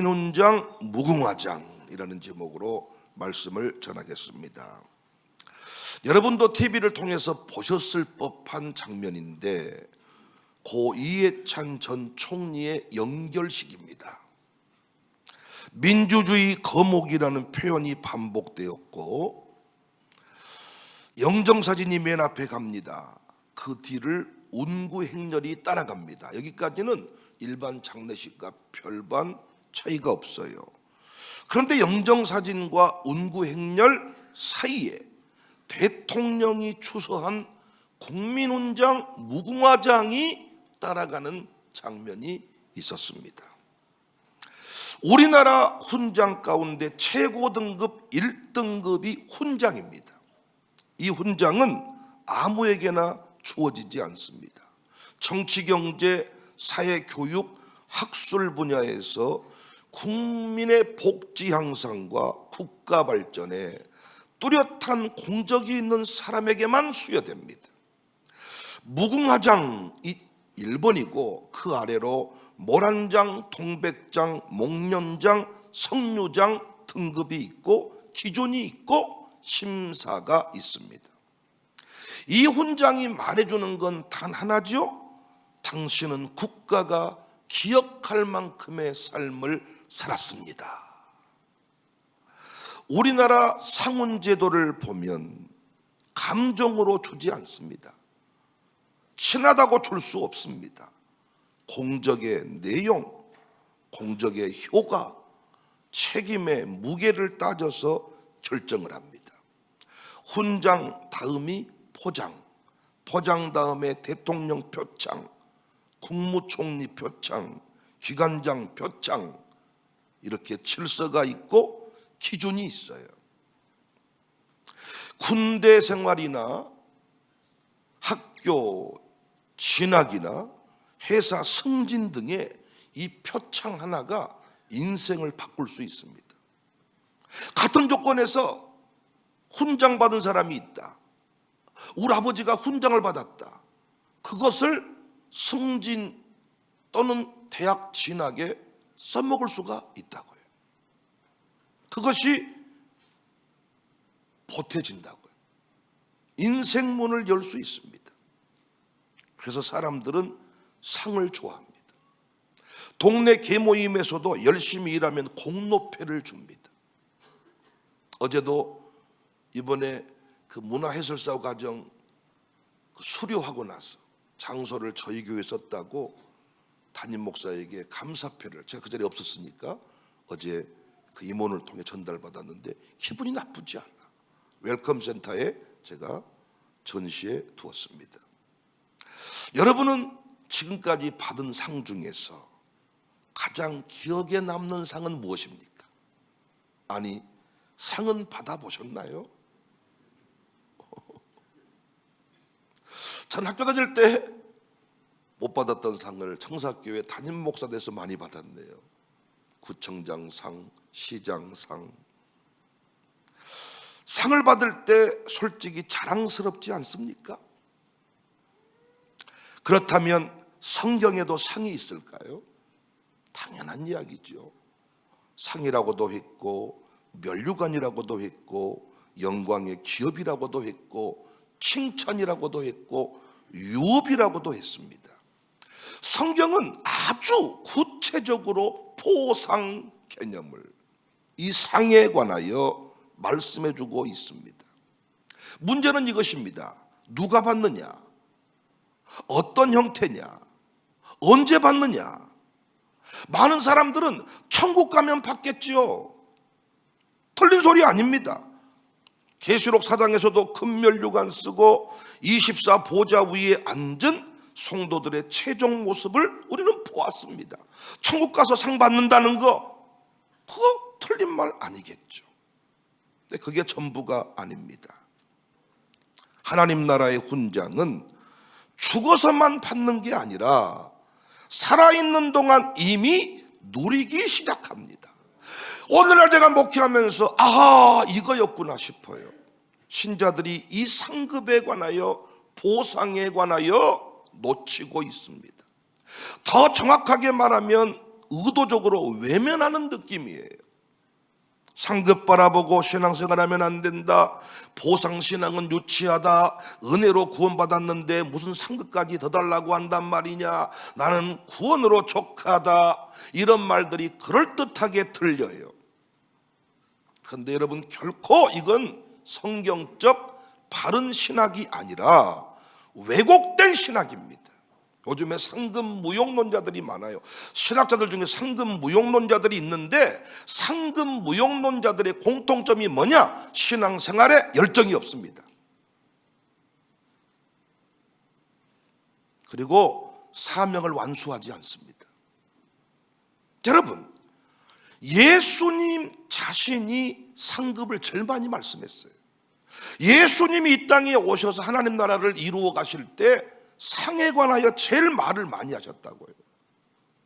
국민훈장 무궁화장이라는 제목으로 말씀을 전하겠습니다. 여러분도 TV를 통해서 보셨을 법한 장면인데 고 이해찬 전 총리의 연결식입니다. 민주주의 거목이라는 표현이 반복되었고 영정사진이 맨 앞에 갑니다. 그 뒤를 운구행렬이 따라갑니다. 여기까지는 일반 장례식과 별반 차이가 없어요. 그런데 영정사진과 운구행렬 사이에 대통령이 추서한 국민훈장 무궁화장이 따라가는 장면이 있었습니다. 우리나라 훈장 가운데 최고 등급 1등급이 훈장입니다. 이 훈장은 아무에게나 주어지지 않습니다. 정치, 경제, 사회, 교육, 학술 분야에서 국민의 복지 향상과 국가 발전에 뚜렷한 공적이 있는 사람에게만 수여됩니다. 무궁화장이 1번이고 그 아래로 모란장, 동백장, 목련장, 석류장 등급이 있고 기준이 있고 심사가 있습니다. 이 훈장이 말해주는 건 단 하나죠. 당신은 국가가 기억할 만큼의 삶을 살았습니다. 우리나라 상훈제도를 보면 감정으로 주지 않습니다. 친하다고 줄 수 없습니다. 공적의 내용, 공적의 효과, 책임의 무게를 따져서 결정을 합니다. 훈장 다음이 포장, 포장 다음에 대통령 표창, 국무총리 표창, 기관장 표창, 이렇게 질서가 있고 기준이 있어요. 군대 생활이나 학교 진학이나 회사 승진 등의 이 표창 하나가 인생을 바꿀 수 있습니다. 같은 조건에서 훈장 받은 사람이 있다. 우리 아버지가 훈장을 받았다. 그것을 승진 또는 대학 진학에 써먹을 수가 있다고요. 그것이 보태진다고요. 인생문을 열 수 있습니다. 그래서 사람들은 상을 좋아합니다. 동네 계모임에서도 열심히 일하면 공로패를 줍니다. 어제도 이번에 그 문화해설사 과정 수료하고 나서 장소를 저희 교회에 썼다고 담임 목사에게 감사패를, 제가 그 자리에 없었으니까 어제 그 임원을 통해 전달받았는데 기분이 나쁘지 않아. 웰컴 센터에 제가 전시해 두었습니다. 여러분은 지금까지 받은 상 중에서 가장 기억에 남는 상은 무엇입니까? 아니, 상은 받아보셨나요? 전 학교 다닐 때 못 받았던 상을 청사교회 담임 목사 돼서 많이 받았네요. 구청장상, 시장상. 상을 받을 때 솔직히 자랑스럽지 않습니까? 그렇다면 성경에도 상이 있을까요? 당연한 이야기죠. 상이라고도 했고 면류관이라고도 했고 영광의 기업이라고도 했고 칭찬이라고도 했고 유업이라고도 했습니다. 성경은 아주 구체적으로 포상 개념을 이 상에 관하여 말씀해 주고 있습니다. 문제는 이것입니다. 누가 받느냐? 어떤 형태냐? 언제 받느냐? 많은 사람들은 천국 가면 받겠지요. 틀린 소리 아닙니다. 계시록 4장에서도 금면류관 쓰고 24 보좌 위에 앉은 성도들의 최종 모습을 우리는 보았습니다. 천국 가서 상 받는다는 거, 그거 틀린 말 아니겠죠. 근데 그게 전부가 아닙니다. 하나님 나라의 훈장은 죽어서만 받는 게 아니라 살아있는 동안 이미 누리기 시작합니다. 오늘날 제가 목회하면서 아하, 이거였구나 싶어요. 신자들이 이 상급에 관하여, 보상에 관하여 놓치고 있습니다. 더 정확하게 말하면 의도적으로 외면하는 느낌이에요. 상급 바라보고 신앙생활하면 안 된다. 보상신앙은 유치하다. 은혜로 구원받았는데 무슨 상급까지 더 달라고 한단 말이냐. 나는 구원으로 족하다. 이런 말들이 그럴듯하게 들려요. 그런데 여러분, 결코 이건 성경적 바른 신학이 아니라 왜곡된 신학입니다. 요즘에 상급 무용론자들이 많아요. 신학자들 중에 상급 무용론자들이 있는데, 상급 무용론자들의 공통점이 뭐냐? 신앙생활에 열정이 없습니다. 그리고 사명을 완수하지 않습니다. 여러분, 예수님 자신이 상급을 제일 많이 말씀했어요. 예수님이 이 땅에 오셔서 하나님 나라를 이루어 가실 때 상에 관하여 제일 말을 많이 하셨다고요.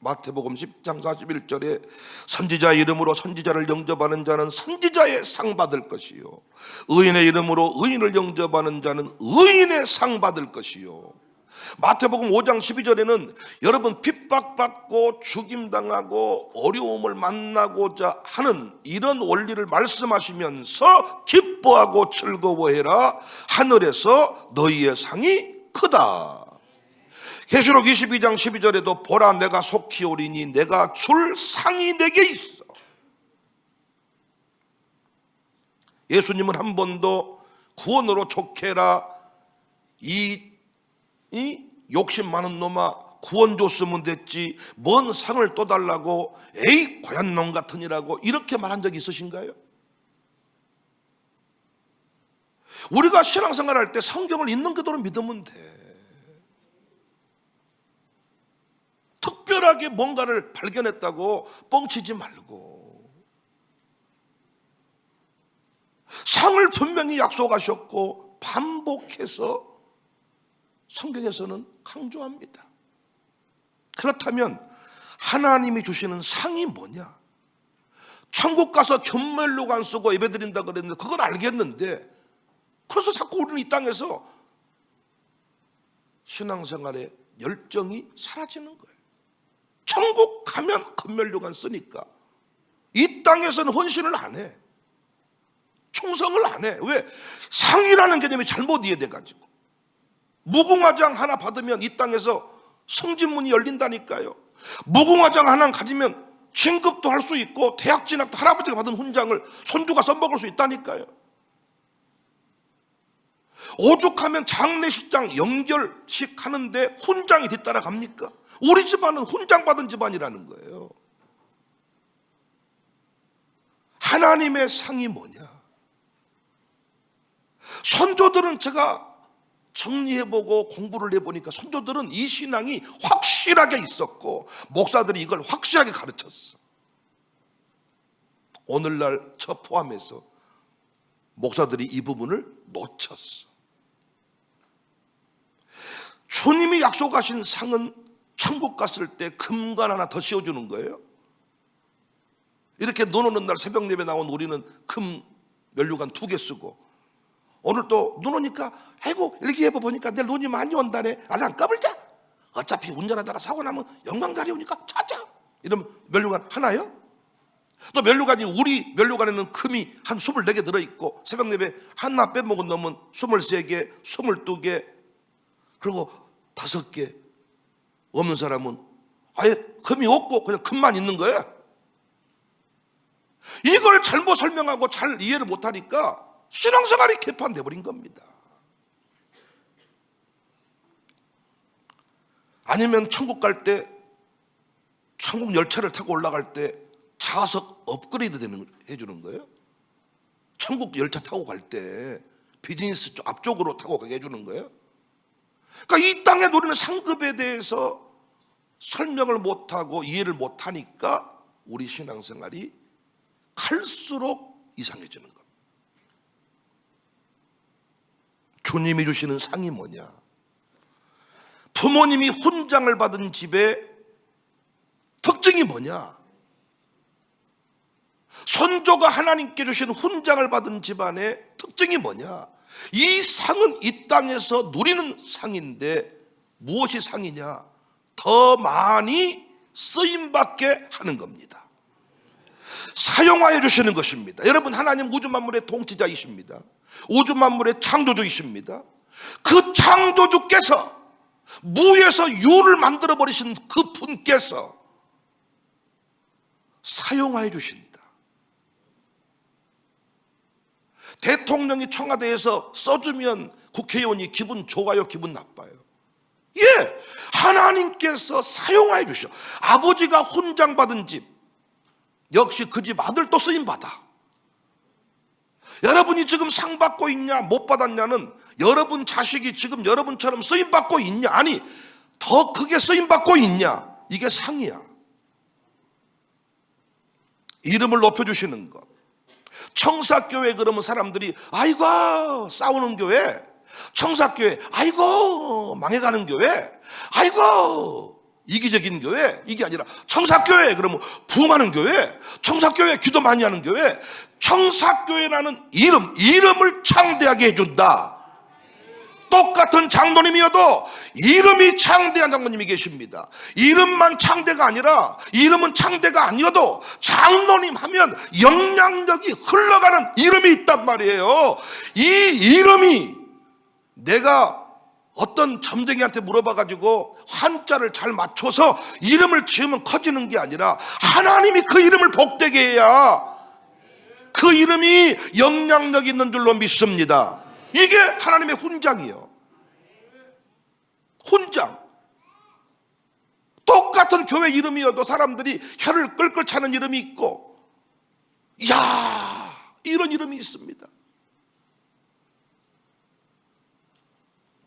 마태복음 10장 41절에 선지자 이름으로 선지자를 영접하는 자는 선지자의 상 받을 것이요, 의인의 이름으로 의인을 영접하는 자는 의인의 상 받을 것이요. 마태복음 5장 12절에는 여러분 핍박받고 죽임당하고 어려움을 만나고자 하는 이런 원리를 말씀하시면서 기뻐하고 즐거워해라. 하늘에서 너희의 상이 크다. 계시록 22장 12절에도 보라 내가 속히 오리니 내가 줄 상이 내게 있어. 예수님은 한 번도 구원으로 족해라, 이 욕심 많은 놈아 구원 줬으면 됐지 뭔 상을 또 달라고, 에이 고얀 놈 같으니라고 이렇게 말한 적이 있으신가요? 우리가 신앙생활 할 때 성경을 있는 그대로 믿으면 돼. 특별하게 뭔가를 발견했다고 뻥치지 말고, 상을 분명히 약속하셨고 반복해서 성경에서는 강조합니다. 그렇다면 하나님이 주시는 상이 뭐냐? 천국 가서 견멸료관 쓰고 예배드린다 그랬는데 그건 알겠는데, 그래서 자꾸 우리는 이 땅에서 신앙생활에 열정이 사라지는 거예요. 천국 가면 견멸료관 쓰니까 이 땅에서는 헌신을 안 해. 충성을 안 해. 왜? 상이라는 개념이 잘못 이해돼가지고. 무궁화장 하나 받으면 이 땅에서 승진문이 열린다니까요. 무궁화장 하나 가지면 진급도 할 수 있고 대학 진학도 할아버지가 받은 훈장을 손주가 써먹을 수 있다니까요. 오죽하면 장례식장 연결식 하는데 훈장이 뒤따라 갑니까? 우리 집안은 훈장 받은 집안이라는 거예요. 하나님의 상이 뭐냐? 선조들은 제가 정리해보고 공부를 해보니까 선조들은 이 신앙이 확실하게 있었고 목사들이 이걸 확실하게 가르쳤어. 오늘날 저 포함해서 목사들이 이 부분을 놓쳤어. 주님이 약속하신 상은 천국 갔을 때 금관 하나 더 씌워주는 거예요. 이렇게 눈 오는 날 새벽 예배 나온 우리는 금 면류관 2개 쓰고, 오늘 또 눈 오니까 아이고 일기예보 보니까 내일 눈이 많이 온다네. 알람 까불자. 어차피 운전하다가 사고 나면 영광다리 오니까 자자. 이러면 면류관 하나요? 또 면류관이, 우리 면류관에는 금이 한 24개 들어있고 새벽 예배 하나 빼먹은 놈은 23개, 22개, 그리고 5개. 없는 사람은 아예 금이 없고 그냥 금만 있는 거예요. 이걸 잘못 설명하고 잘 이해를 못하니까 신앙생활이 개판돼 버린 겁니다. 아니면 천국 갈 때, 천국 열차를 타고 올라갈 때 좌석 업그레이드 해주는 거예요. 천국 열차 타고 갈 때 비즈니스 쪽 앞쪽으로 타고 가게 해주는 거예요. 그러니까 이 땅에 누리는 상급에 대해서 설명을 못하고 이해를 못하니까 우리 신앙생활이 갈수록 이상해지는 겁니다. 주님이 주시는 상이 뭐냐? 부모님이 훈장을 받은 집의 특징이 뭐냐? 선조가 하나님께 주신 훈장을 받은 집안의 특징이 뭐냐? 이 상은 이 땅에서 누리는 상인데 무엇이 상이냐? 더 많이 쓰임받게 하는 겁니다. 사용하여 주시는 것입니다. 여러분, 하나님 우주 만물의 통치자이십니다. 우주 만물의 창조주이십니다. 그 창조주께서 무에서 유를 만들어 버리신 그 분께서 사용하여 주신다. 대통령이 청와대에서 써주면 국회의원이 기분 좋아요, 기분 나빠요? 예, 하나님께서 사용하여 주셔. 아버지가 훈장받은 집, 역시 그 집 아들도 쓰임받아. 여러분이 지금 상 받고 있냐 못 받았냐는 여러분 자식이 지금 여러분처럼 쓰임받고 있냐, 아니 더 크게 쓰임받고 있냐, 이게 상이야. 이름을 높여주시는 것. 청사교회 그러면 사람들이 아이고 싸우는 교회, 청사교회 아이고 망해가는 교회, 아이고 이기적인 교회, 이게 아니라 청사교회 그러면 부흥하는 교회, 청사교회 기도 많이 하는 교회. 청사교회라는 이름을 창대하게 해준다. 똑같은 장로님이어도 이름이 창대한 장로님이 계십니다. 이름만 창대가 아니라, 이름은 창대가 아니어도 장로님 하면 영향력이 흘러가는 이름이 있단 말이에요. 이 이름이, 내가 어떤 점쟁이한테 물어봐가지고 한자를 잘 맞춰서 이름을 지으면 커지는 게 아니라 하나님이 그 이름을 복되게 해야 그 이름이 영향력 있는 줄로 믿습니다. 이게 하나님의 훈장이요. 훈장. 똑같은 교회 이름이어도 사람들이 혀를 끌끌 차는 이름이 있고, 이야, 이런 이름이 있습니다.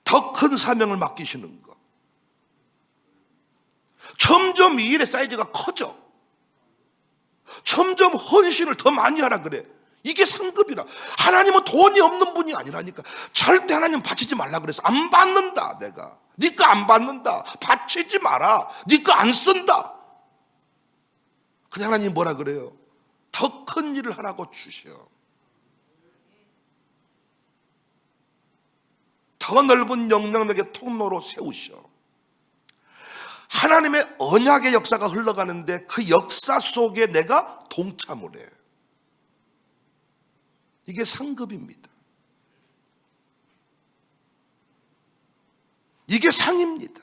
더 큰 사명을 맡기시는 것. 점점 이 일의 사이즈가 커져. 점점 헌신을 더 많이 하라 그래. 이게 상급이라. 하나님은 돈이 없는 분이 아니라니까. 절대 하나님 바치지 말라 그래서 안 받는다. 내가 네 거 안 받는다. 바치지 마라. 네 거 안 쓴다. 근데 하나님 뭐라 그래요? 더 큰 일을 하라고 주셔. 더 넓은 영향력의 통로로 세우셔. 하나님의 언약의 역사가 흘러가는데 그 역사 속에 내가 동참을 해. 이게 상급입니다. 이게 상입니다.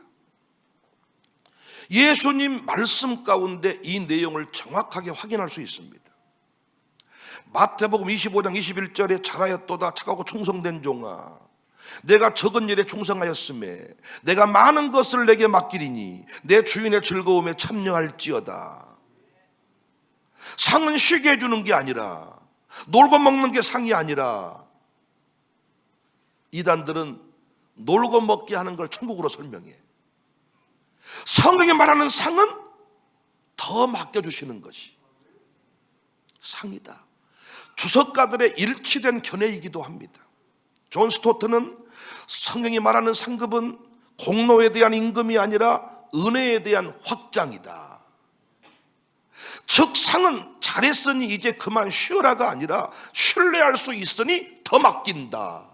예수님 말씀 가운데 이 내용을 정확하게 확인할 수 있습니다. 마태복음 25장 21절에 잘하였도다 착하고 충성된 종아, 내가 적은 일에 충성하였음에 내가 많은 것을 내게 맡기리니 내 주인의 즐거움에 참여할지어다. 상은 쉬게 해주는 게 아니라, 놀고 먹는 게 상이 아니라, 이단들은 놀고 먹게 하는 걸 천국으로 설명해. 성경이 말하는 상은 더 맡겨주시는 것이 상이다. 주석가들의 일치된 견해이기도 합니다. 존 스토트는 성경이 말하는 상급은 공로에 대한 임금이 아니라 은혜에 대한 확장이다. 즉 상은 잘했으니 이제 그만 쉬어라가 아니라 신뢰할 수 있으니 더 맡긴다.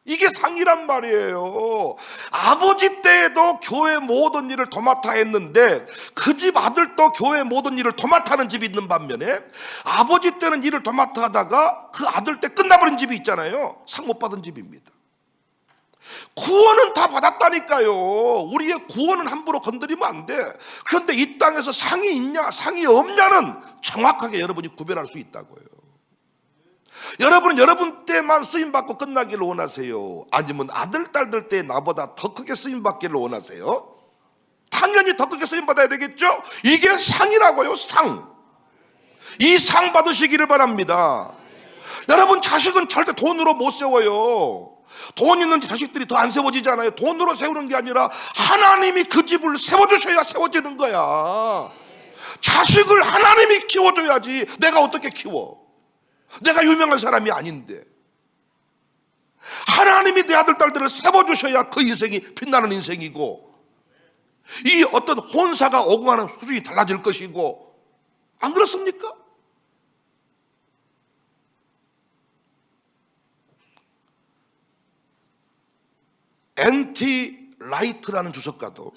이게 상이란 말이에요. 아버지 때에도 교회 모든 일을 도맡아 했는데 그 집 아들도 교회 모든 일을 도맡아 하는 집이 있는 반면에 아버지 때는 일을 도맡아 하다가 그 아들 때 끝나버린 집이 있잖아요. 상 못 받은 집입니다. 구원은 다 받았다니까요. 우리의 구원은 함부로 건드리면 안 돼. 그런데 이 땅에서 상이 있냐 상이 없냐는 정확하게 여러분이 구별할 수 있다고요. 여러분은 여러분 때만 쓰임받고 끝나기를 원하세요? 아니면 아들 딸들 때 나보다 더 크게 쓰임받기를 원하세요? 당연히 더 크게 쓰임받아야 되겠죠? 이게 상이라고요. 상. 이 상 받으시기를 바랍니다. 여러분 자식은 절대 돈으로 못 세워요. 돈 있는 자식들이 더 안 세워지잖아요. 돈으로 세우는 게 아니라 하나님이 그 집을 세워주셔야 세워지는 거야. 자식을 하나님이 키워줘야지 내가 어떻게 키워? 내가 유명한 사람이 아닌데. 하나님이 내 아들 딸들을 세워주셔야 그 인생이 빛나는 인생이고, 이 어떤 혼사가 오고가는 수준이 달라질 것이고, 안 그렇습니까? N.T. 라이트라는 주석가도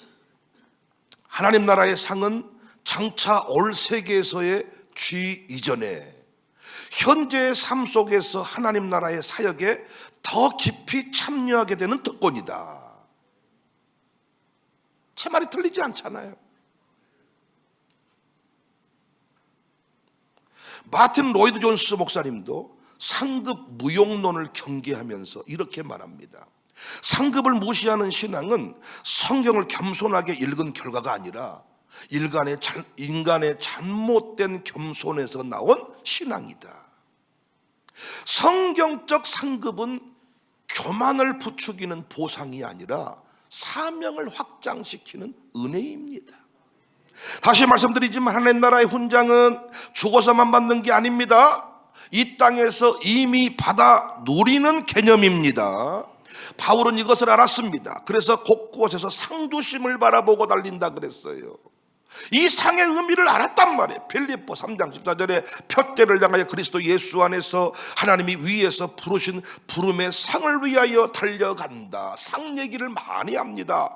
하나님 나라의 상은 장차 올 세계에서의 쥐 이전에 현재의 삶 속에서 하나님 나라의 사역에 더 깊이 참여하게 되는 특권이다. 제 말이 틀리지 않잖아요. 마틴 로이드 존스 목사님도 상급 무용론을 경계하면서 이렇게 말합니다. 상급을 무시하는 신앙은 성경을 겸손하게 읽은 결과가 아니라 인간의 잘못된 겸손에서 나온 신앙이다. 성경적 상급은 교만을 부추기는 보상이 아니라 사명을 확장시키는 은혜입니다. 다시 말씀드리지만 하나님 나라의 훈장은 죽어서만 받는 게 아닙니다. 이 땅에서 이미 받아 누리는 개념입니다. 바울은 이것을 알았습니다. 그래서 곳곳에서 상주심을 바라보고 달린다 그랬어요. 이 상의 의미를 알았단 말이에요. 빌립보 3장 14절에 푯대를 향하여 그리스도 예수 안에서 하나님이 위에서 부르신 부름의 상을 위하여 달려간다. 상 얘기를 많이 합니다.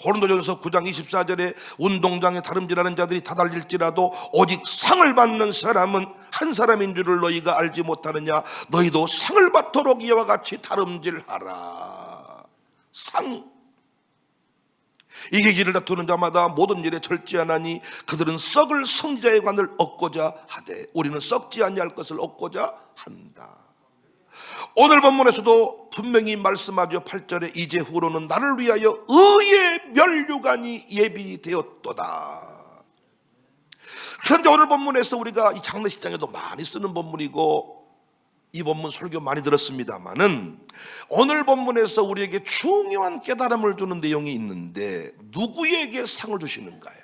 고린도전서 9장 24절에 운동장에 다름질하는 자들이 다 달릴지라도 오직 상을 받는 사람은 한 사람인 줄을 너희가 알지 못하느냐. 너희도 상을 받도록 이와 같이 다름질하라. 상. 이기기를 다투는 자마다 모든 일에 절제하나니 그들은 썩을 성자의 관을 얻고자 하되 우리는 썩지 아니할 것을 얻고자 한다. 오늘 본문에서도 분명히 말씀하죠. 8절에 이제후로는 나를 위하여 의의 면류관이 예비되었도다. 그런데 오늘 본문에서 우리가 이 장례식장에도 많이 쓰는 본문이고 이 본문 설교 많이 들었습니다마는 오늘 본문에서 우리에게 중요한 깨달음을 주는 내용이 있는데 누구에게 상을 주시는가요?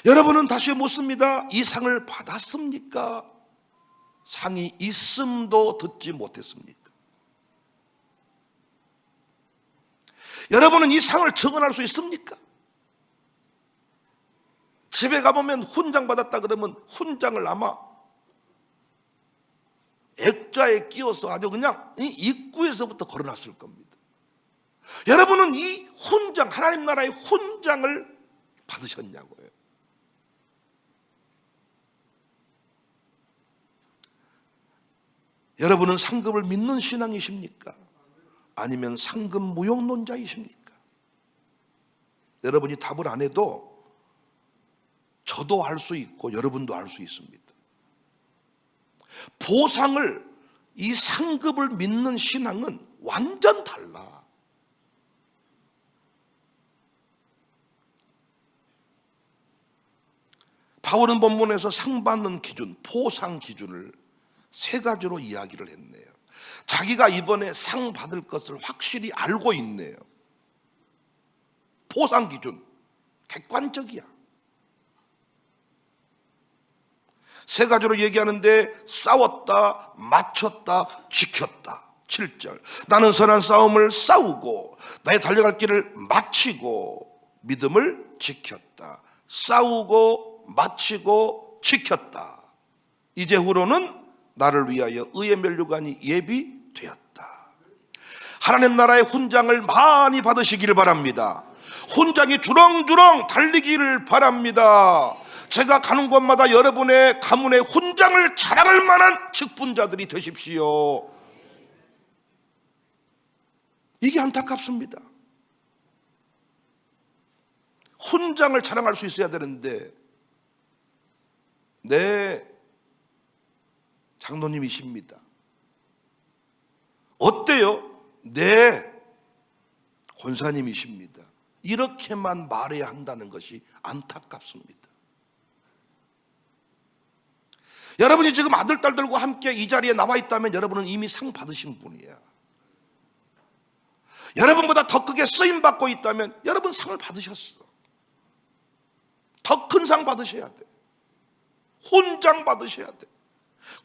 여러분은 다시 묻습니다. 이 상을 받았습니까? 상이 있음도 듣지 못했습니까? 여러분은 이 상을 증언할 수 있습니까? 집에 가보면 훈장 받았다 그러면 훈장을 아마 액자에 끼워서 아주 그냥 이 입구에서부터 걸어놨을 겁니다. 여러분은 이 훈장, 하나님 나라의 훈장을 받으셨냐고요. 여러분은 상급을 믿는 신앙이십니까? 아니면 상급 무용론자이십니까? 여러분이 답을 안 해도 저도 알 수 있고 여러분도 알 수 있습니다. 보상을, 이 상급을 믿는 신앙은 완전 달라. 바울은 본문에서 상 받는 기준, 보상 기준을 세 가지로 이야기를 했네요. 자기가 이번에 상 받을 것을 확실히 알고 있네요. 보상 기준, 객관적이야. 세 가지로 얘기하는데 싸웠다, 맞췄다, 지켰다. 7절 나는 선한 싸움을 싸우고 나의 달려갈 길을 마치고 믿음을 지켰다. 싸우고 마치고 지켰다. 이제후로는 나를 위하여 의의 면류관이 예비되었다. 하나님 나라의 훈장을 많이 받으시기를 바랍니다. 훈장이 주렁주렁 달리기를 바랍니다. 제가 가는 곳마다 여러분의 가문의 훈장을 자랑할 만한 직분자들이 되십시오. 이게 안타깝습니다. 훈장을 자랑할 수 있어야 되는데 네, 장로님이십니다. 어때요? 네, 권사님이십니다. 이렇게만 말해야 한다는 것이 안타깝습니다. 여러분이 지금 아들, 딸들과 함께 이 자리에 나와 있다면 여러분은 이미 상 받으신 분이야. 여러분보다 더 크게 쓰임받고 있다면 여러분 상을 받으셨어. 더 큰 상 받으셔야 돼. 훈장 받으셔야 돼.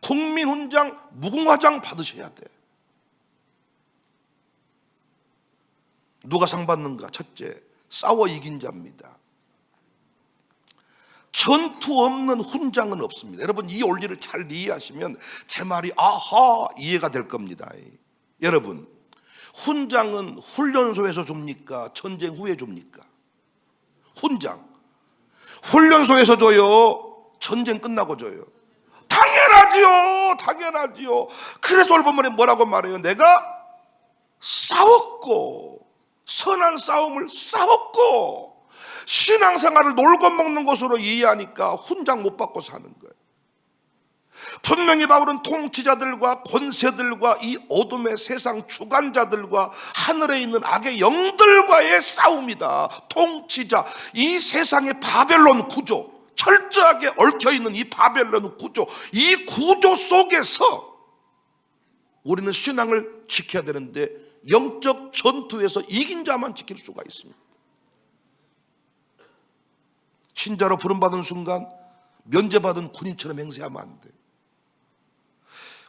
국민훈장, 무궁화장 받으셔야 돼. 누가 상 받는가? 첫째, 싸워 이긴 자입니다. 전투 없는 훈장은 없습니다. 여러분 이 원리를 잘 이해하시면 제 말이 아하 이해가 될 겁니다. 여러분 훈장은 훈련소에서 줍니까? 전쟁 후에 줍니까? 훈장 훈련소에서 줘요? 전쟁 끝나고 줘요? 당연하지요. 당연하지요. 그래서 오늘 본문에 뭐라고 말해요? 내가 싸웠고 선한 싸움을 싸웠고 신앙생활을 놀고 먹는 것으로 이해하니까 훈장 못 받고 사는 거예요. 분명히 바울은 통치자들과 권세들과 이 어둠의 세상 주관자들과 하늘에 있는 악의 영들과의 싸움이다. 통치자, 이 세상의 바벨론 구조, 철저하게 얽혀있는 이 바벨론 구조, 이 구조 속에서 우리는 신앙을 지켜야 되는데 영적 전투에서 이긴 자만 지킬 수가 있습니다. 신자로 부름받은 순간 면제받은 군인처럼 행세하면 안 돼.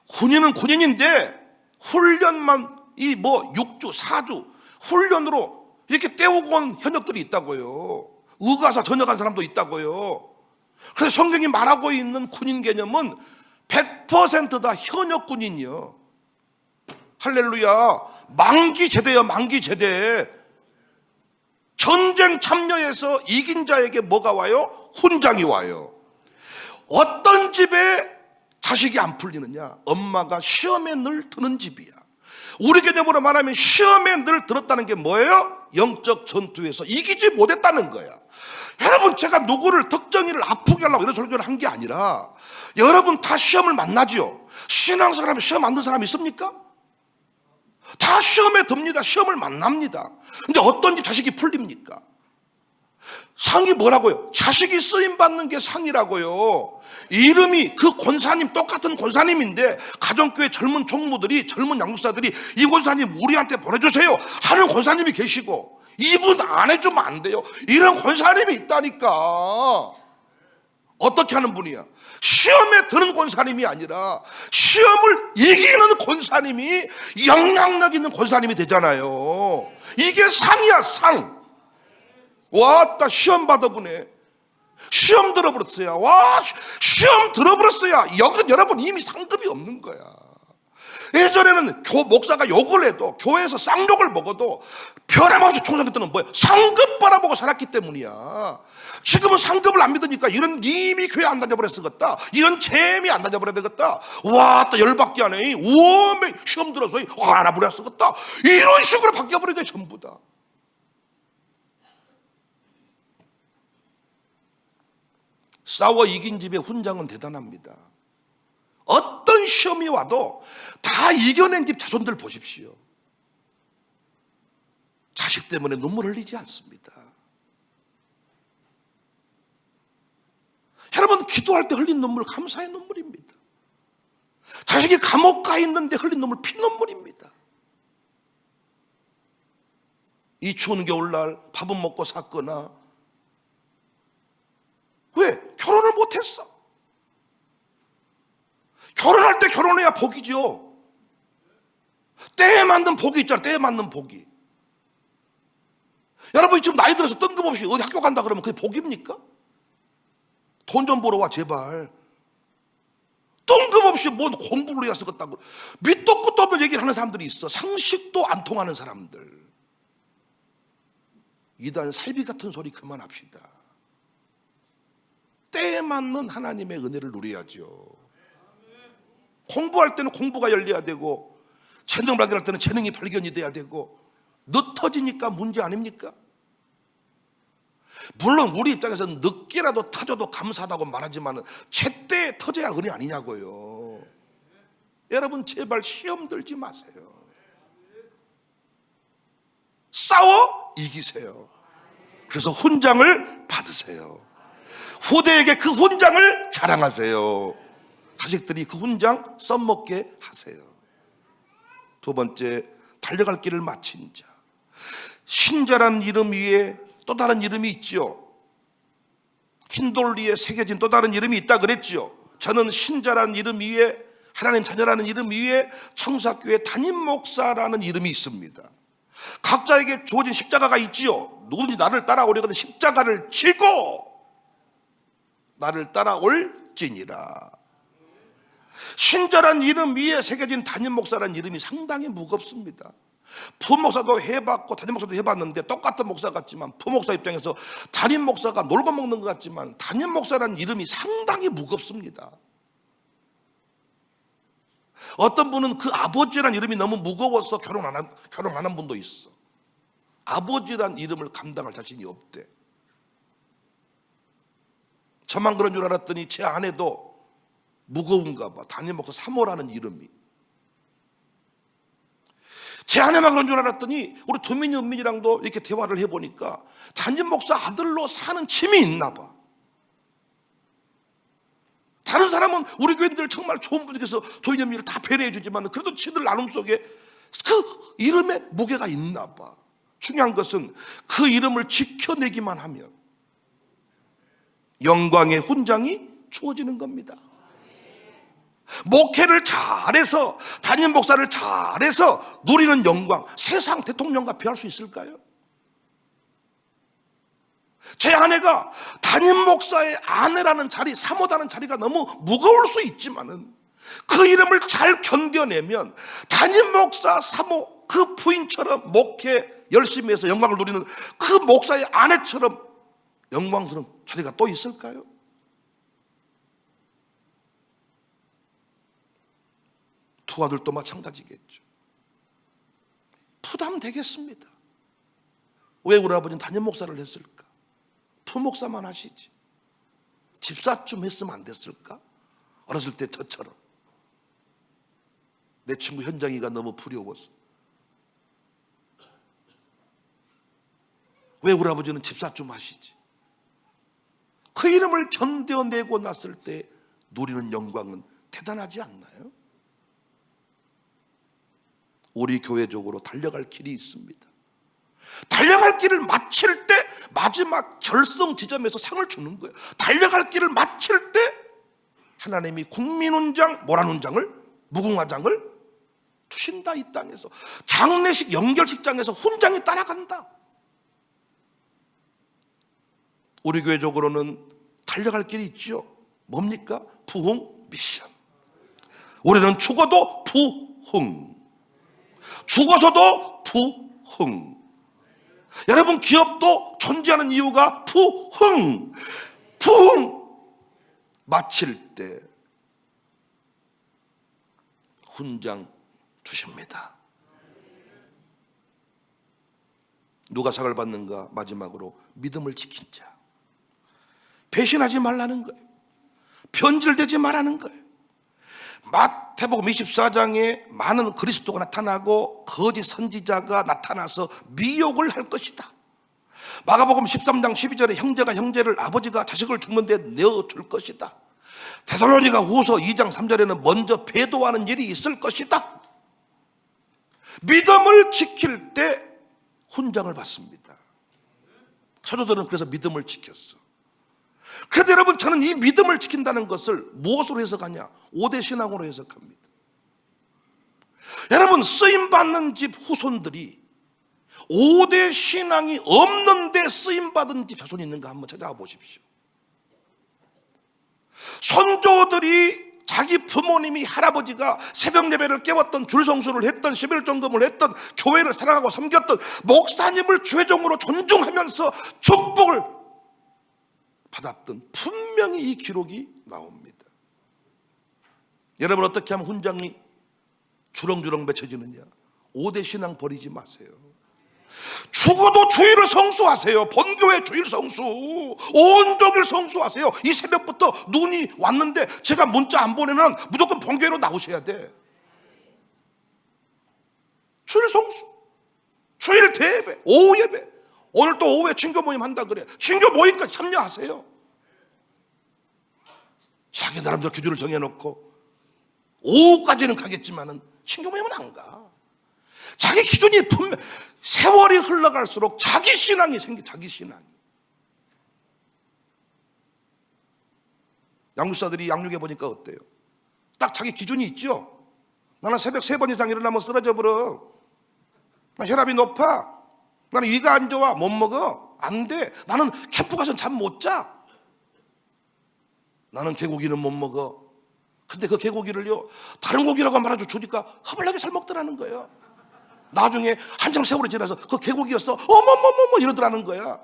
군인은 군인인데 훈련만 6주 4주 훈련으로 이렇게 때우고 온 현역들이 있다고요. 의가사 전역한 사람도 있다고요. 그래서 성경이 말하고 있는 군인 개념은 100%다 현역 군인이요. 할렐루야. 만기 제대야. 만기 제대. 전쟁 참여해서 이긴 자에게 뭐가 와요? 훈장이 와요. 어떤 집에 자식이 안 풀리느냐? 엄마가 시험에 늘 드는 집이야. 우리 개념으로 말하면 시험에 늘 들었다는 게 뭐예요? 영적 전투에서 이기지 못했다는 거야. 여러분, 제가 누구를 특정인을 아프게 하려고 이런 설교를 한 게 아니라 여러분 다 시험을 만나지요. 신앙생활하면 시험 안 든 사람이 있습니까? 다 시험에 듭니다. 시험을 만납니다. 근데 어떤 집 자식이 풀립니까? 상이 뭐라고요? 자식이 쓰임받는 게 상이라고요. 이름이 그 권사님, 똑같은 권사님인데 가정교회 젊은 총무들이, 젊은 양육사들이 이 권사님 우리한테 보내주세요 하는 권사님이 계시고 이분 안 해주면 안 돼요. 이런 권사님이 있다니까. 어떻게 하는 분이야? 시험에 드는 권사님이 아니라 시험을 이기는 권사님이 영향력 있는 권사님이 되잖아요. 이게 상이야, 상. 왔다, 시험 받아보네. 시험 들어버렸어요. 와, 시험 들어버렸어요. 여러분 이미 상급이 없는 거야. 예전에는 목사가 욕을 해도, 교회에서 쌍욕을 먹어도 변함없이 충성했던 건 뭐야? 상급 바라보고 살았기 때문이야. 지금은 상급을 안 믿으니까 이런 님이 교회 안 다녀버렸겠다, 이런 잼이 안 다녀버려야 되겠다, 와, 또 열받게 하네, 우엄에 시험 들어서 화나 버렸겠다, 이런 식으로 바뀌어버리게 전부 다. 싸워 이긴 집의 훈장은 대단합니다. 어떤 시험이 와도 다 이겨낸 집 자손들 보십시오. 자식 때문에 눈물 흘리지 않습니다. 여러분, 기도할 때 흘린 눈물 감사의 눈물입니다. 자식이 감옥 가 있는데 흘린 눈물 피눈물입니다. 이 추운 겨울날 밥은 먹고 샀거나, 왜? 결혼을 못했어. 결혼할 때 결혼해야 복이죠. 때에 맞는 복이 있잖아요. 때에 맞는 복이. 여러분 지금 나이 들어서 뜬금없이 어디 학교 간다 그러면 그게 복입니까? 돈 좀 벌어 와 제발. 뜬금없이 뭔 공부를 해야 쓰겠다고 밑도 끝도 없는 얘기를 하는 사람들이 있어. 상식도 안 통하는 사람들. 이단 사이비 같은 소리 그만합시다. 때에 맞는 하나님의 은혜를 누려야죠. 공부할 때는 공부가 열려야 되고, 재능 발견할 때는 재능이 발견이 돼야 되고, 늦어지니까 문제 아닙니까? 물론 우리 입장에서는 늦게라도 터져도 감사하다고 말하지만 제때 터져야 은혜 아니냐고요. 여러분 제발 시험 들지 마세요. 싸워 이기세요. 그래서 훈장을 받으세요. 후대에게 그 훈장을 자랑하세요. 자식들이 그 훈장 썸먹게 하세요. 두 번째, 달려갈 길을 마친 자. 신자란 이름 위에 또 다른 이름이 있죠. 흰돌리에 새겨진 또 다른 이름이 있다 그랬죠. 저는 신자란 이름 위에, 하나님 자녀라는 이름 위에 청사교회 담임 목사라는 이름이 있습니다. 각자에게 주어진 십자가가 있지요. 누구든지 나를 따라오려거든 십자가를 지고 나를 따라올지니라. 신자란 이름 위에 새겨진 담임 목사라는 이름이 상당히 무겁습니다. 부목사도 해봤고 담임 목사도 해봤는데 똑같은 목사 같지만 부목사 입장에서 담임 목사가 놀고 먹는 것 같지만 담임 목사라는 이름이 상당히 무겁습니다. 어떤 분은 그 아버지라는 이름이 너무 무거워서 결혼 안 한 분도 있어. 아버지란 이름을 감당할 자신이 없대. 저만 그런 줄 알았더니 제 아내도 무거운가 봐. 담임 목사 사모라는 이름이. 제 아내만 그런 줄 알았더니 우리 도민이 은민이랑도 이렇게 대화를 해보니까 담임 목사 아들로 사는 짐이 있나 봐. 다른 사람은 우리 교인들 정말 좋은 분들께서 도민이 은민이를 다 배려해 주지만 그래도 지들 나눔 속에 그 이름에 무게가 있나 봐. 중요한 것은 그 이름을 지켜내기만 하면 영광의 훈장이 주어지는 겁니다. 목회를 잘해서 담임 목사를 잘해서 누리는 영광, 세상 대통령과 비할 수 있을까요? 제 아내가 담임 목사의 아내라는 자리, 사모다는 자리가 너무 무거울 수 있지만은 그 이름을 잘 견뎌내면 담임 목사, 사모, 그 부인처럼 목회 열심히 해서 영광을 누리는 그 목사의 아내처럼 영광스러운 자리가 또 있을까요? 두 아들도 마찬가지겠죠. 부담되겠습니다. 왜 우리 아버지는 담임 목사를 했을까? 부목사만 하시지. 집사 좀 했으면 안 됐을까? 어렸을 때 저처럼. 내 친구 현장이가 너무 부러워서. 왜 우리 아버지는 집사 좀 하시지? 그 이름을 견뎌내고 났을 때 누리는 영광은 대단하지 않나요? 우리 교회적으로 달려갈 길이 있습니다. 달려갈 길을 마칠 때 마지막 결성 지점에서 상을 주는 거예요. 달려갈 길을 마칠 때 하나님이 국민훈장, 모란훈장을, 무궁화장을 주신다. 이 땅에서 장례식 연결식장에서 훈장이 따라간다. 우리 교회적으로는 달려갈 길이 있죠. 뭡니까? 부흥 미션. 우리는 죽어도 부흥, 죽어서도 부흥. 여러분 기업도 존재하는 이유가 부흥. 부흥 마칠 때 훈장 주십니다. 누가 상을 받는가? 마지막으로 믿음을 지킨 자. 배신하지 말라는 거예요. 변질되지 말라는 거예요. 마태복음 24장에 많은 그리스도가 나타나고 거짓 선지자가 나타나서 미혹을 할 것이다. 마가복음 13장 12절에 형제가 형제를, 아버지가 자식을 죽는데 내어줄 것이다. 데살로니가 후서 2장 3절에는 먼저 배도하는 일이 있을 것이다. 믿음을 지킬 때 훈장을 받습니다. 사도들은 그래서 믿음을 지켰어. 그런데 여러분, 저는 이 믿음을 지킨다는 것을 무엇으로 해석하냐? 5대 신앙으로 해석합니다. 여러분, 쓰임받는 집 후손들이 5대 신앙이 없는데 쓰임받은 집 자손이 있는가 한번 찾아가 보십시오. 선조들이 자기 부모님이, 할아버지가 새벽 예배를 깨웠던, 줄성수를 했던, 11종금을 했던, 교회를 사랑하고 섬겼던 목사님을 죄종으로 존중하면서 축복을 받았던, 분명히 이 기록이 나옵니다. 여러분, 어떻게 하면 훈장이 주렁주렁 맺혀지느냐? 5대 신앙 버리지 마세요. 죽어도 주일을 성수하세요. 본교회 주일 성수, 온종일 성수하세요. 이 새벽부터 눈이 왔는데 제가 문자 안 보내면 무조건 본교회로 나오셔야 돼. 주일 성수, 주일 대예배, 오후 예배. 오늘 또 오후에 친교 모임 한다 그래. 친교 모임까지 참여하세요. 자기 나름대로 기준을 정해놓고 오후까지는 가겠지만은 친교 모임은 안 가. 자기 기준이 분명. 세월이 흘러갈수록 자기 신앙이 생겨. 자기 신앙이. 양육사들이 양육해 보니까 어때요? 딱 자기 기준이 있죠. 나는 새벽 3번 이상 일어나면 쓰러져 버려. 나 혈압이 높아. 나는 위가 안 좋아. 못 먹어. 안 돼. 나는 캠프 가서 잠 못 자. 나는 개고기는 못 먹어. 근데 그 개고기를요, 다른 고기라고 말아줘 주니까 허벌나게 잘 먹더라는 거예요. 나중에 한참 세월이 지나서 그 계곡이었어. 어머머머머 이러더라는 거야.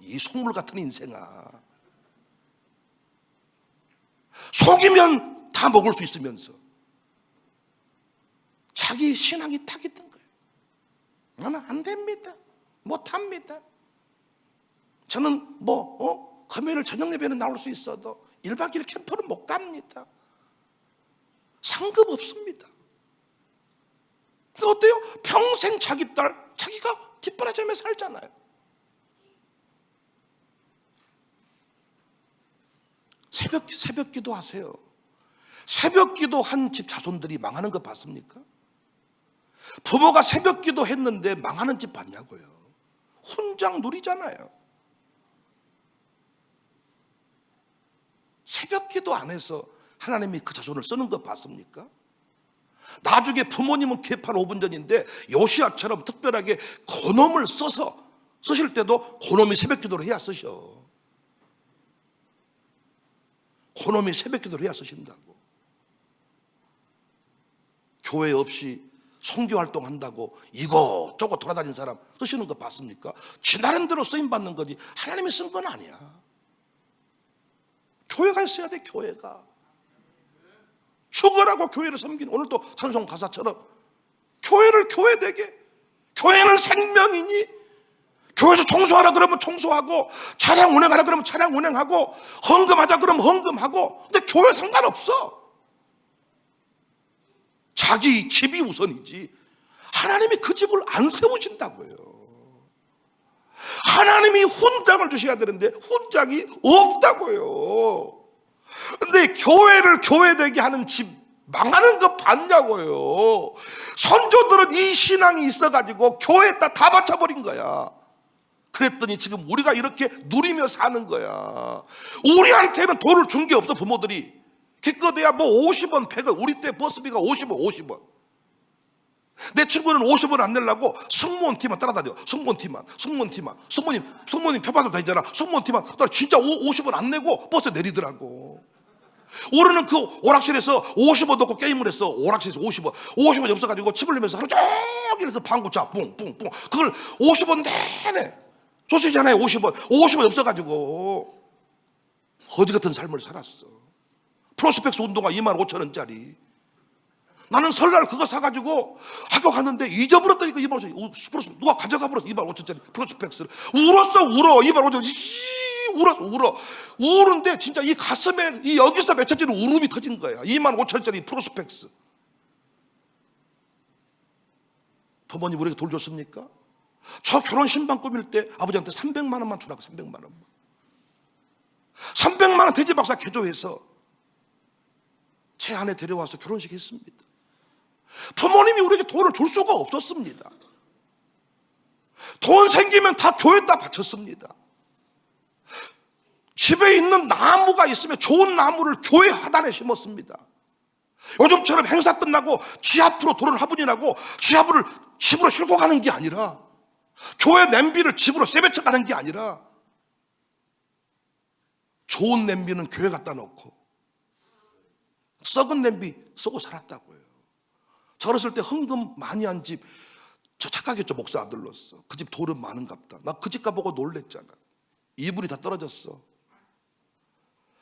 이 속물 같은 인생아. 속이면 다 먹을 수 있으면서 자기 신앙이 타깃든 거예요. 나는 안 됩니다. 못합니다. 저는 금요일 저녁 예배는 나올 수 있어도 1박 2일 캠프는 못 갑니다. 상급 없습니다. 그러니까 어때요? 평생 자기 딸, 자기가 뒷바라지하며 살잖아요. 새벽 기도 하세요. 새벽 기도 한 집 자손들이 망하는 거 봤습니까? 부모가 새벽 기도 했는데 망하는 집 봤냐고요. 훈장 누리잖아요. 새벽 기도 안 해서 하나님이 그 자손을 쓰는 거 봤습니까? 나중에 부모님은 개판 5분 전인데 요시야처럼 특별하게 고놈을 써서 쓰실 때도 고놈이 새벽 기도를 해야 쓰셔. 고놈이 새벽 기도를 해야 쓰신다고. 교회 없이 선교 활동한다고 이곳저곳 돌아다니는 사람 쓰시는 거 봤습니까? 지 나름대로 쓰임 받는 거지 하나님이 쓴 건 아니야. 교회가 있어야 돼. 교회가 죽으라고 교회를 섬기는, 오늘도 찬송 가사처럼 교회를 교회되게, 교회는 생명이니 교회에서 청소하라 그러면 청소하고, 차량 운행하라 그러면 차량 운행하고, 헌금하자 그러면 헌금하고. 근데 교회 상관없어. 자기 집이 우선이지 하나님이 그 집을 안 세우신다고요. 하나님이 훈장을 주셔야 되는데 훈장이 없다고요. 근데 교회를 교회되게 하는 집 망하는 거 봤냐고요. 선조들은 이 신앙이 있어가지고 교회에다 다 바쳐버린 거야. 그랬더니 지금 우리가 이렇게 누리며 사는 거야. 우리한테는 돈을 준 게 없어. 부모들이 기껏해야 50원 100원, 우리 때 버스비가 50원. 내 친구는 50원 안 내려고 승무원 팀만 따라다녀. 승무원 팀만. 승무원님 표받아도 되잖아. 승무원 팀만 진짜 50원 안 내고 버스에 내리더라고. 우리는 그 오락실에서 50원 넣고 게임을 했어. 오락실에서 50원 없어가지고 칩을 내면서 하루 종일 해서 방구차 뿡뿡뿡. 그걸 50원 내내 소시잖아요. 50원 없어가지고 거지 같은 삶을 살았어. 프로스펙스 운동화 25,000원짜리. 나는 설날 그거 사가지고 학교 갔는데 잊어버렸다니까. 25,000원 누가 가져가 버렸어. 25,000원짜리 프로스펙스를. 울어 25,000원. 울어. 우는데 진짜 이 가슴에 이 여기서 맺혀지는 울음이 터진 거야. 25,000원짜리 프로스펙스. 부모님 우리에게 돌 줬습니까? 저 결혼 신방 꾸밀 때 아버지한테 300만 원만 주라고. 300만 원만. 300만 원 대제박사 개조해서 제 아내 데려와서 결혼식 했습니다. 부모님이 우리에게 돈을 줄 수가 없었습니다. 돈 생기면 다 교회에다 바쳤습니다. 집에 있는 나무가 있으면 좋은 나무를 교회 하단에 심었습니다. 요즘처럼 행사 끝나고 지 앞으로 도로를 화분이라고 지 앞을 집으로 싣고 가는 게 아니라, 교회 냄비를 집으로 세배쳐 가는 게 아니라 좋은 냄비는 교회 갖다 놓고 썩은 냄비 쓰고 살았다고요. 저 어렸을 때 헌금 많이 한 집, 저 착하겠죠. 목사 아들로서 그 집 돌은 많은갑다. 나 그 집 가보고 놀랬잖아. 이불이 다 떨어졌어.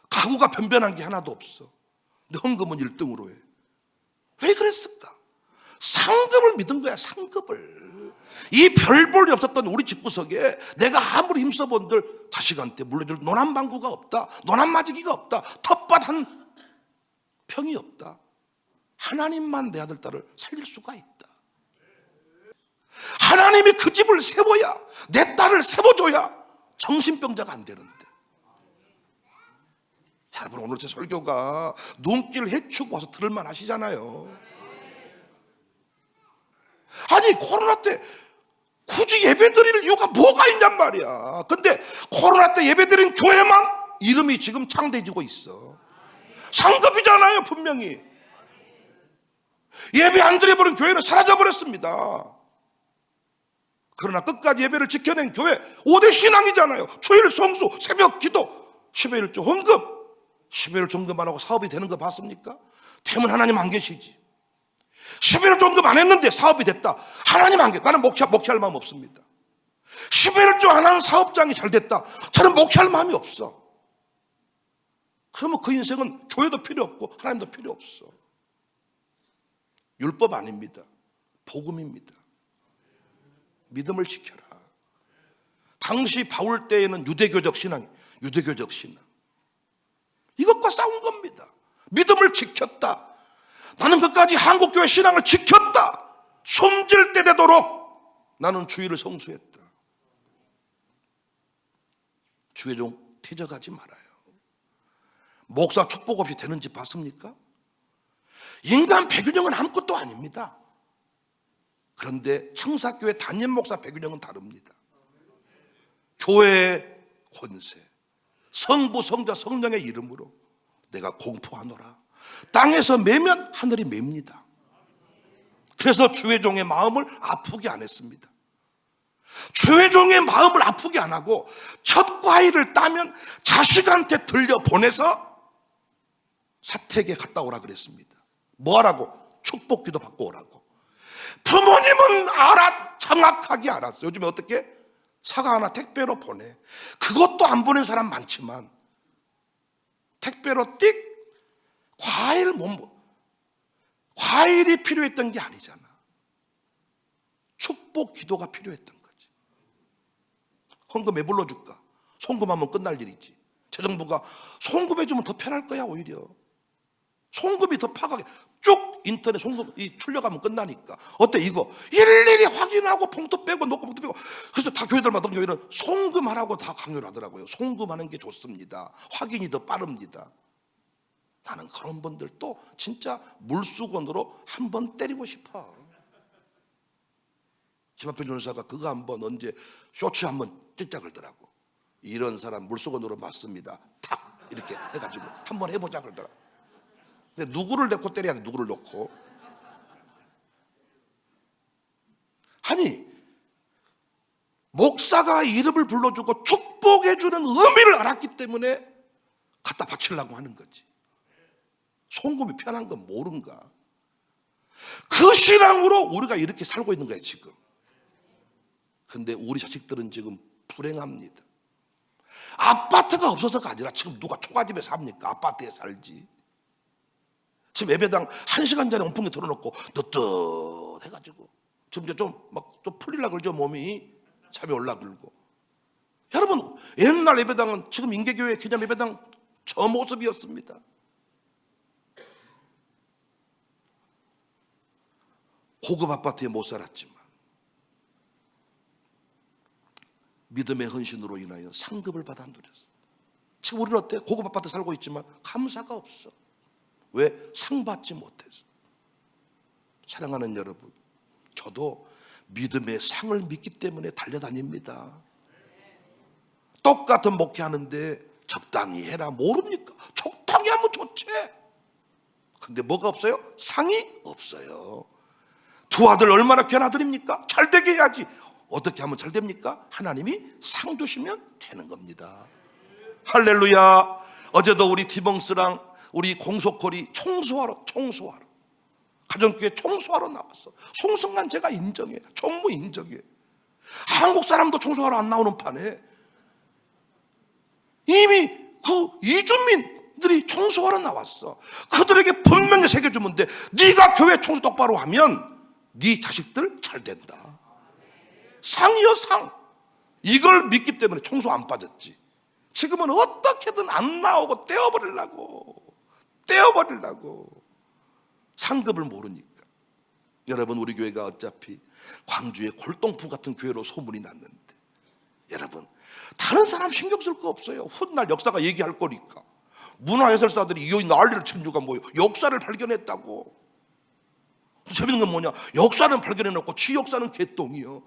가구가 변변한 게 하나도 없어. 근데 헌금은 1등으로 해. 왜 그랬을까? 상급을 믿은 거야. 상급을. 이 별 볼이 없었던 우리 집구석에 내가 아무리 힘써본들 자식한테 물려줄 노남방구가 없다. 노남마지기가 없다. 텃밭 한 평이 없다. 하나님만 내 아들 딸을 살릴 수가 있다. 하나님이 그 집을 세워야, 내 딸을 세워줘야 정신병자가 안 되는데. 여러분, 오늘 제 설교가 눈길 헤치고 와서 들을만 하시잖아요. 아니, 코로나 때 굳이 예배 드릴 이유가 뭐가 있냔 말이야. 근데 코로나 때 예배 드린 교회만 이름이 지금 창대해지고 있어. 상급이잖아요. 분명히 예배 안 드려버린 교회는 사라져버렸습니다. 그러나 끝까지 예배를 지켜낸 교회 5대 신앙이잖아요. 주일 성수, 새벽 기도, 10회 1조 헌금. 10회 1조 헌금 안 하고 사업이 되는 거 봤습니까? 되면 하나님 안 계시지. 11월 종급 안 했는데 사업이 됐다. 하나님 안 계. 나는 목회할 마음 없습니다. 11월 종 안 하는 사업장이 잘 됐다. 저는 목회할 마음이 없어. 그러면 그 인생은 교회도 필요 없고 하나님도 필요 없어. 율법 아닙니다. 복음입니다. 믿음을 지켜라. 당시 바울 때에는 유대교적 신앙, 이것과 싸운 겁니다. 믿음을 지켰다. 나는 끝까지 한국교회 신앙을 지켰다. 숨질 때 되도록 나는 주의를 성수했다. 주의 종 태져가지 말아요. 목사 축복 없이 되는 집 봤습니까? 인간 배균형은 아무것도 아닙니다. 그런데 청사교회 담임 목사 배균형은 다릅니다. 교회의 권세, 성부, 성자, 성령의 이름으로 내가 공포하노라. 땅에서 매면 하늘이 맵니다. 그래서 주의 종의 마음을 아프게 안 했습니다. 주의 종의 마음을 아프게 안 하고 첫 과일을 따면 자식한테 들려보내서 사택에 갔다 오라 그랬습니다. 뭐 하라고? 축복 기도 받고 오라고. 부모님은 정확하게 알았어요. 요즘에 어떻게? 사과 하나 택배로 보내. 그것도 안 보낸 사람 많지만 택배로 띡 과일이 필요했던 게 아니잖아. 축복 기도가 필요했던 거지. 헌금 왜 불러줄까? 송금하면 끝날 일이지. 재정부가 송금해주면 더 편할 거야. 오히려 송금이 더 파가게 쭉 인터넷 송금 출력하면 끝나니까. 어때 이거 일일이 확인하고 봉투 빼고 놓고 봉투 빼고. 그래서 다 교회들마다 교회는 송금하라고 다 강요를 하더라고요. 송금하는 게 좋습니다. 확인이 더 빠릅니다. 나는 그런 분들도 진짜 물수건으로 한번 때리고 싶어. 김한편 전사가 그거 한번 언제 쇼츠 한번 찍자 그러더라고. 이런 사람 물수건으로 맞습니다. 탁 이렇게 해가지고 한번 해보자 그러더라고. 근데 누구를 놓고 때려야 돼? 누구를 놓고? 아니 목사가 이름을 불러주고 축복해주는 의미를 알았기 때문에 갖다 바치려고 하는 거지. 송금이 편한 건 모른가? 그 신앙으로 우리가 이렇게 살고 있는 거예요 지금. 근데 우리 자식들은 지금 불행합니다. 아파트가 없어서가 아니라 지금 누가 초가집에 삽니까? 아파트에 살지. 지금 예배당 1시간 전에 온풍기 틀어놓고 뜨뜻해가지고 지금 이제 좀 풀리려 그러죠. 몸이 잠이 올라 그러고. 여러분 옛날 예배당은 지금 인계교회 기념 예배당 저 모습이었습니다. 고급 아파트에 못 살았지만 믿음의 헌신으로 인하여 상급을 받아 누렸어. 지금 우리는 어때? 고급 아파트 살고 있지만 감사가 없어. 왜? 상 받지 못해서. 사랑하는 여러분, 저도 믿음의 상을 믿기 때문에 달려다닙니다. 똑같은 목회하는데 적당히 해라 모릅니까? 적당히 하면 좋지. 근데 뭐가 없어요? 상이 없어요. 두 아들 얼마나 귀한 아들입니까? 잘 되게 해야지. 어떻게 하면 잘 됩니까? 하나님이 상 주시면 되는 겁니다. 할렐루야. 어제도 우리 디벙스랑 우리 공소콜이 청소하러 가정교회 청소하러 나왔어. 송승만 제가 인정해. 전무 인정해. 한국 사람도 청소하러 안 나오는 판에 이미 그 이주민들이 청소하러 나왔어. 그들에게 분명히 새겨주면 돼. 네가 교회 청소 똑바로 하면 네 자식들 잘 된다. 상이요 상. 이걸 믿기 때문에 청소 안 빠졌지. 지금은 어떻게든 안 나오고 떼어버리려고 상급을 모르니까. 여러분 우리 교회가 어차피 광주의 골동품 같은 교회로 소문이 났는데 여러분 다른 사람 신경 쓸 거 없어요. 훗날 역사가 얘기할 거니까. 문화해설사들이 이 난리를 친 이유가 뭐예요? 역사를 발견했다고. 재밌는 건 뭐냐? 역사는 발견해놓고 지 역사는 개똥이요.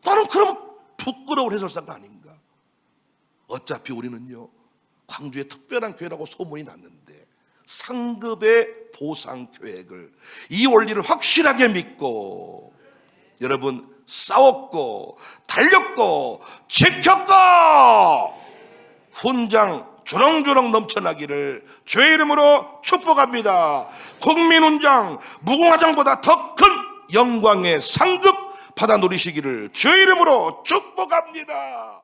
나는 그럼 부끄러운 해설사가 아닌가. 어차피 우리는요 광주의 특별한 교회라고 소문이 났는데 상급의 보상 계획을, 이 원리를 확실하게 믿고 여러분 싸웠고 달렸고 지켰고 훈장 주렁주렁 넘쳐나기를 주의 이름으로 축복합니다. 국민훈장, 무궁화장보다 더 큰 영광의 상급 받아 누리시기를 주의 이름으로 축복합니다.